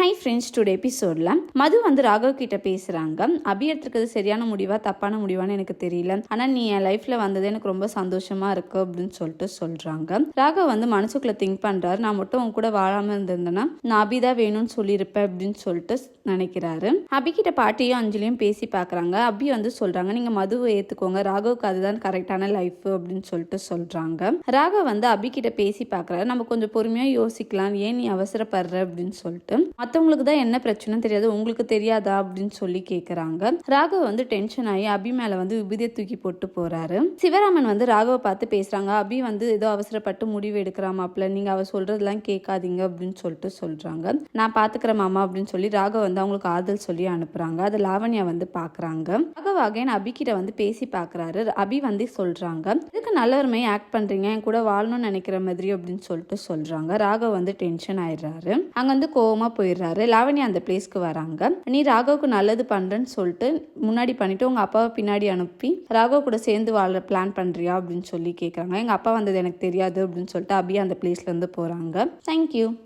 Hi friends, today எபிசோட்ல மது வந்து ராகவ் கிட்ட பேசுறாங்க. அபி எடுத்துக்கிறது சரியான முடிவா தப்பான முடிவான்னு எனக்கு தெரியல, ஆனா நீ என் லைஃப்ல வந்தது எனக்கு ரொம்ப சந்தோஷமா இருக்கு அப்படின்னு சொல்லிட்டு சொல்றாங்க. ராகவ் வந்து மனசுக்குள்ள திங்க் பண்றாரு, நான் மட்டும் உன் கூட வாழாம இருந்திருந்தேன்னா நான் அபி தான் வேணும்னு சொல்லியிருப்பேன் அப்படின்னு சொல்லிட்டு நினைக்கிறாரு. அபி கிட்ட பாட்டியும் அஞ்சலியும் பேசி பாக்குறாங்க. அபி வந்து சொல்றாங்க, நீங்க மதுவை ஏத்துக்கோங்க, ராகவுக்கு அதுதான் கரெக்டான லைஃப் அப்படின்னு சொல்லிட்டு சொல்றாங்க. ராகவ் வந்து அபி கிட்ட பேசி பாக்குறாரு, நம்ம கொஞ்சம் பொறுமையா யோசிக்கலாம், ஏன் நீ அவசரப்படுற அப்படின்னு சொல்லிட்டு. மற்றவங்களுக்கு தான் என்ன பிரச்சனை தெரியாது, உங்களுக்கு தெரியாதா அப்படின்னு சொல்லி கேட்குறாங்க. ராகவ் வந்து டென்ஷன் ஆகி அபி மேலே வந்து விபூதியை தூக்கி போட்டு போறாரு. சிவராமன் வந்து ராகவை பார்த்து பேசுறாங்க. அபி வந்து ஏதோ அவசரப்பட்டு முடிவு எடுக்கிறாமாப்ல, நீங்க அவ சொல்றதெல்லாம் கேட்காதீங்க அப்படின்னு சொல்லிட்டு சொல்றாங்க. நான் பாத்துக்கிறேன் மாமா அப்படின்னு சொல்லி ராகவ் வந்து அவங்களுக்கு ஆறுதல் சொல்லி அனுப்புறாங்க. அது லாவண்யா வந்து பாக்குறாங்க. ராகவ் அகைன் அபி கிட்ட வந்து பேசி பாக்குறாரு. அபி வந்து சொல்றாங்க, இதுக்கு நல்லவருமே ஆக்ட் பண்றீங்க, என் கூட வாழணும்னு நினைக்கிற மாதிரி அப்படின்னு சொல்லிட்டு சொல்றாங்க. ராகவ் வந்து டென்ஷன் ஆயிடுறாரு. அங்க வந்து கோவமா போயிடுறாரு. லாவண்யா அந்த பிளேஸ்க்கு வராங்க. நீ ராகவுக்கு நல்லது பண்றேன்னு சொல்லிட்டு முன்னாடி பண்ணிட்டு உங்க அப்பாவை பின்னாடி அனுப்பி ராகவ் கூட சேர்ந்து வாழ பிளான் பண்றியா அப்படின்னு சொல்லி கேட்கறாங்க. எங்க அப்பா வந்தது எனக்கு தெரியாது அப்படின்னு சொல்லிட்டு அபி அந்த பிளேஸ்ல இருந்து போறாங்க. தேங்க்யூ.